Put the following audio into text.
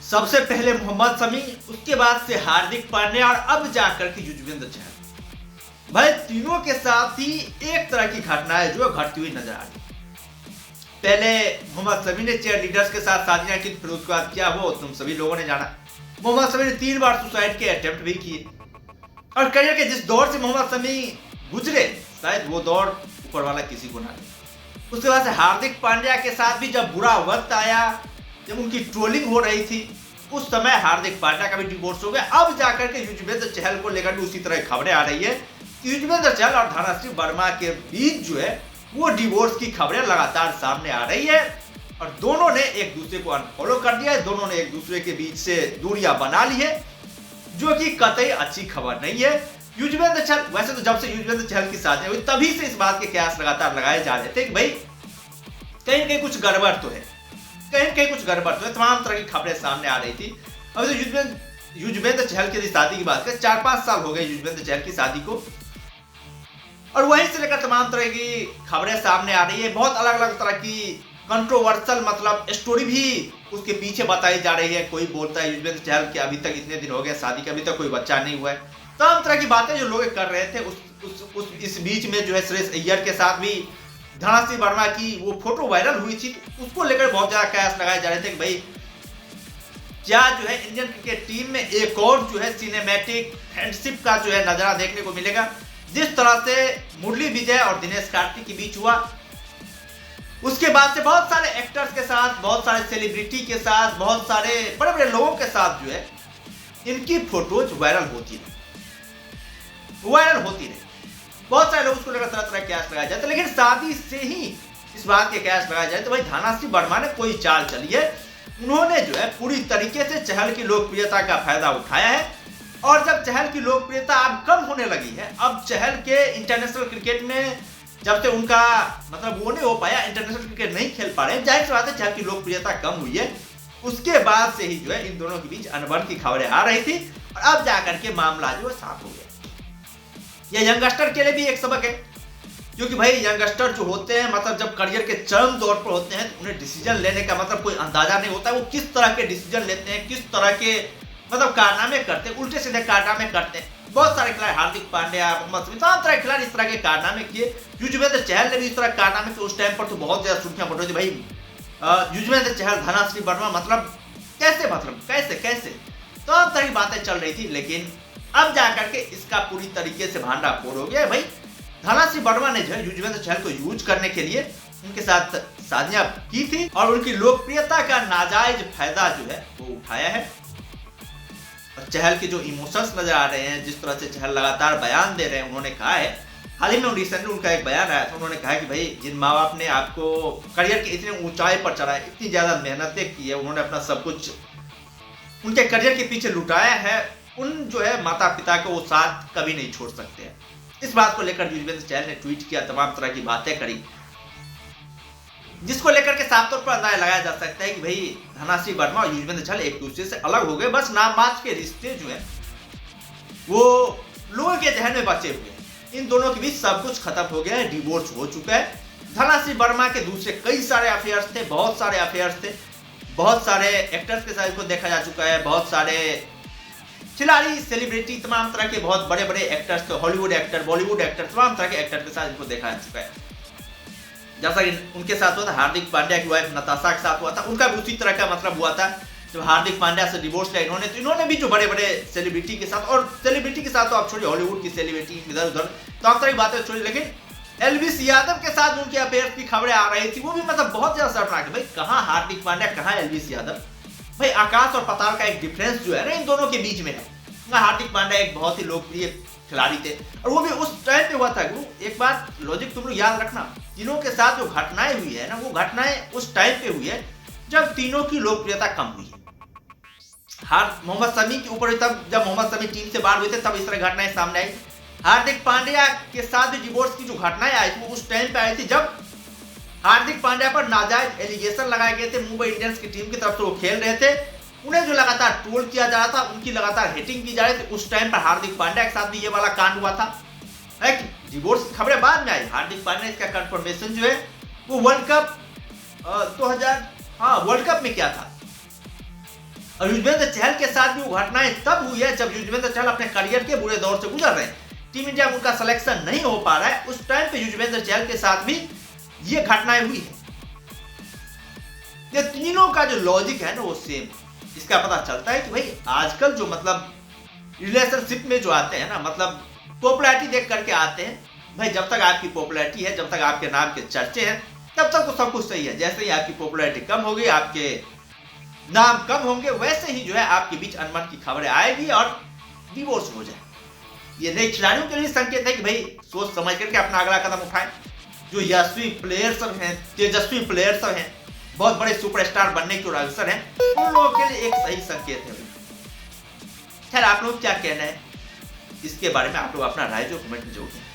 सबसे पहले मोहम्मद शमी, उसके बाद से हार्दिक पांड्या और अब जाकर के युजवेंद्र चहल। भाई तीनों के साथ ही एक तरह की घटनाएं जो घटती हुई नजर आ रही। पहले मोहम्मद शमी ने चेयर लीडर्स के साथ शादियां की, फिर उसके बाद क्या हुआ तुम सभी लोगों ने जाना। मोहम्मद शमी ने 3 बार सुसाइड के अटेम्प्ट भी किए और करियर के जिस दौर से मोहम्मद शमी गुजरे शायद वो दौर ऊपर वाला किसी को ना दे। उसके बाद से हार्दिक पांड्या के साथ भी जब बुरा वक्त आया, जब उनकी ट्रोलिंग हो रही थी, उस समय हार्दिक पांड्या का भी डिवोर्स हो गया। अब जाकर के युजवेंद्र चहल को लेकर भी उसी तरह खबरें आ रही है कि युजवेंद्र चहल और धनश्री वर्मा के बीच जो है वो डिवोर्स की खबरें लगातार सामने आ रही है और दोनों ने एक दूसरे को अनफॉलो कर दिया है, दोनों ने एक दूसरे के बीच से दूरियां बना ली है, जो कि कतई अच्छी खबर नहीं है। युजवेंद्र चहल, वैसे तो जब से युजवेंद्र चहल की शादी हुई तभी से इस बात के कयास लगातार लगाए जा रहे थे कि भाई कहीं कहीं कुछ गड़बड़ तो है, कहीं कहीं कुछ गड़बड़ तो है। तमाम तरह की खबरें सामने आ रही थी। अभी तो युजवेंद्र चहल की शादी की बात करें, 4-5 साल हो गए युजवेंद्र चहल की शादी को, और वहीं से लेकर तमाम तरह की खबरें सामने आ रही है। बहुत अलग अलग तरह की कंट्रोवर्शियल मतलब स्टोरी भी उसके पीछे बताई जा रही है। कोई बोलता है युजवेंद्र चहल के अभी तक इतने दिन हो गए शादी के, अभी तक कोई बच्चा नहीं हुआ है। तमाम तरह की बातें जो लोग कर रहे थे। इस बीच में जो है श्रेयस अय्यर के साथ भी धनश्री वर्मा की वो फोटो वायरल हुई थी, उसको लेकर बहुत ज्यादा कयास लगाए जा रहे थे कि भाई क्या जो है इंडियन क्रिकेट टीम में एक और जो है सिनेमैटिक फ्रेंडशिप का जो है नजारा देखने को मिलेगा, जिस तरह से मुरली विजय और दिनेश कार्तिक के बीच हुआ। उसके बाद से बहुत सारे एक्टर्स के साथ, बहुत सारे सेलिब्रिटी के साथ, बहुत सारे बड़े बड़े लोगों के साथ जो है इनकी फोटोज वायरल होती रही। बहुत सारे लोग उसको लेकर तरह तरह कयास लगाया जाता है, लेकिन शादी से ही इस बात के कयास लगाया जाए तो भाई धनश्री वर्मा ने कोई चाल चली है। उन्होंने जो है पूरी तरीके से चहल की लोकप्रियता का फायदा उठाया है और जब चहल की लोकप्रियता अब कम होने लगी है, अब चहल के इंटरनेशनल क्रिकेट में जब से उनका मतलब वो नहीं हो पाया, इंटरनेशनल क्रिकेट नहीं खेल पा रहे हैं, जाहिर सी बात है चहल की लोकप्रियता कम हुई है। उसके बाद से ही जो है इन दोनों के बीच अनबन की खबरें आ रही थी और अब जाकर के मामला जो है साफ हो गया। यह यंगस्टर के लिए भी एक सबक है, क्योंकि भाई यंगस्टर जो होते हैं मतलब जब करियर के चरम दौर पर होते हैं तो उन्हें डिसीजन लेने का मतलब कोई अंदाजा नहीं होता है। वो किस तरह के डिसीजन लेते हैं, किस तरह के मतलब कारनामे करते हैं, उल्टे सीधे कारनामे करते हैं। बहुत सारे खिलाड़ी, हार्दिक पांड्या, मोहम्मद शमी, तमाम तरह के खिलाड़ी इस तरह के कारनामे किए। युजवेंद्र चहल ने भी इस तरह कारनामे किए। उस टाइम पर तो बहुत ज्यादा सुर्खियां बढ़ रही थी भाई युजवेंद्र चहल धनश्री वर्मा मतलब कैसे तमाम तरह की बातें चल रही थी। लेकिन अब जाकर के इसका पूरी तरीके से भांडा फोड़ हो गया भाई। धनश्री वर्मा ने जो है युजवेंद्र चहल को यूज करने के लिए उनके साथ शादियां की थी और उनकी लोकप्रियता का नाजायज फायदा जो है वो उठाया है। और चहल के जो इमोशंस नजर आ रहे हैं, जिस तरह से चहल लगातार बयान दे रहे हैं, उन्होंने कहा है, हाल ही में रिसेंटली उनका एक बयान आया था, उन्होंने कहा कि भाई जिन माँ बाप ने आपको करियर की इतनी ऊंचाई पर चढ़ाया, इतनी ज्यादा मेहनतें की है, उन्होंने अपना सब कुछ उनके करियर के पीछे लुटाया है, उन जो है माता पिता को वो साथ कभी नहीं छोड़ सकते हैं। इस बात को लेकर युजवेंद्र चहल ने ट्वीट किया, तमाम तरह की बातें करी, जिसको लेकर के साफ तौर पर अंदाजा लगाया जा सकता है कि भाई धनश्री वर्मा और युजवेंद्र चहल एक दूसरे से अलग हो गए। बस नाम मात्र के रिश्ते जो है वो लोगों के जहन में बचे हुए हैं। इन दोनों के बीच सब कुछ खत्म हो गया है, डिवोर्स हो चुका है। धनश्री वर्मा के दूसरे कई सारे अफेयर्स थे, बहुत सारे अफेयर्स थे, बहुत सारे एक्टर्स के साथ इसको देखा जा चुका है, बहुत सारे खिलाड़ी, सेलिब्रिटी, तमाम तरह के बहुत बड़े बड़े एक्टर्स थे, हॉलीवुड एक्टर, बॉलीवुड एक्टर, तमाम तरह के एक्टर के साथ इनको देखा जा चुका है। जैसा कि उनके साथ हुआ था, हार्दिक पांड्या की वाइफ नताशा के साथ हुआ था, उनका भी उसी तरह का मतलब हुआ था। जब हार्दिक पांड्या से डिवोर्स लिया इन्होंने, तो इन्होंने भी जो बड़े बड़े सेलिब्रिटी के साथ, और सेलिब्रिटी के साथ तो आप छोड़िए, हॉलीवुड की सेलिब्रिटी इधर उधर तमाम तरह की बातें छोड़िए, लेकिन एलवीस यादव के साथ उनके अफेयर की खबरें आ रही थी, वो भी मतलब बहुत ज्यादा शर्मनाक। भाई कहाँ हार्दिक पांड्या, कहाँ एलवीस यादव, भाई आकाश और पाताल का एक डिफरेंस जो है ना इन दोनों के बीच में है। हार्दिक पांड्या एक बहुत ही लोकप्रिय खिलाड़ी थे और वो भी उस टाइम पे हुआ था। एक बात लॉजिक तुम लोग याद रखना, तीनों के साथ जो घटनाएं हुई है ना, वो घटनाएं उस टाइम पे हुई है जब तीनों की लोकप्रियता कम हुई है। मोहम्मद शमी के ऊपर तब जब मोहम्मद शमी टीम से बाहर हुए थे तब इस तरह घटनाएं सामने आई। हार्दिक पांड्या के साथ भी डिवोर्स की जो घटनाएं आई थी वो उस टाइम पे आई थी जब हार्दिक पांड्या पर नाजायज एलिगेशन लगाए गए थे। मुंबई इंडियंस की टीम की तरफ से वो खेल रहे थे, उन्हें जो लगातार ट्रोल किया जा रहा था, उनकी लगातार हिटिंग की जा रही थी। उस टाइम पर हार्दिक पांड्या के साथ भी ये वाला कांड हुआ था। डिवोर्स की खबरें बाद में आई। हार्दिक पांड्या इसका कंफर्मेशन जो है वो वर्ल्ड कप 2000 वर्ल्ड कप में क्या था, और युजवेंद्र चहल के साथ भी वो घटनाएं तब हुई है जब युजवेंद्र चहल अपने करियर के बुरे दौर से गुजर रहे हैं, टीम इंडिया में उनका सिलेक्शन नहीं हो पा रहा है, उस टाइम पे युजवेंद्र चहल के साथ भी ये घटनाएं हुई है। ये तीनों का जो लॉजिक है ना वो सेम, इसका पता चलता है कि भाई आजकल जो मतलब रिलेशनशिप में जो आते हैं ना, मतलब पॉपुलैरिटी देख करके आते हैं। भाई जब तक आपकी पॉपुलैरिटी है, जब तक आपके नाम के चर्चे हैं, तब तक तो सब कुछ सही है। जैसे ही आपकी पॉपुलैरिटी कम होगी, आपके नाम कम होंगे, वैसे ही जो है आपके बीच अनबन की खबरें आएगी और डिवोर्स हो जाए। ये नए खिलाड़ियों के लिए संकेत है कि भाई सोच समझ करके अपना अगला कदम उठाएं। जो यशस्वी प्लेयर्स सब हैं, तेजस्वी प्लेयर्स सब हैं, बहुत बड़े सुपरस्टार बनने के अवसर हैं, उन लोगों के लिए एक सही संकेत है। खैर आप लोग क्या कहना है इसके बारे में, आप लोग अपना राय जो कमेंट में जरूर दें।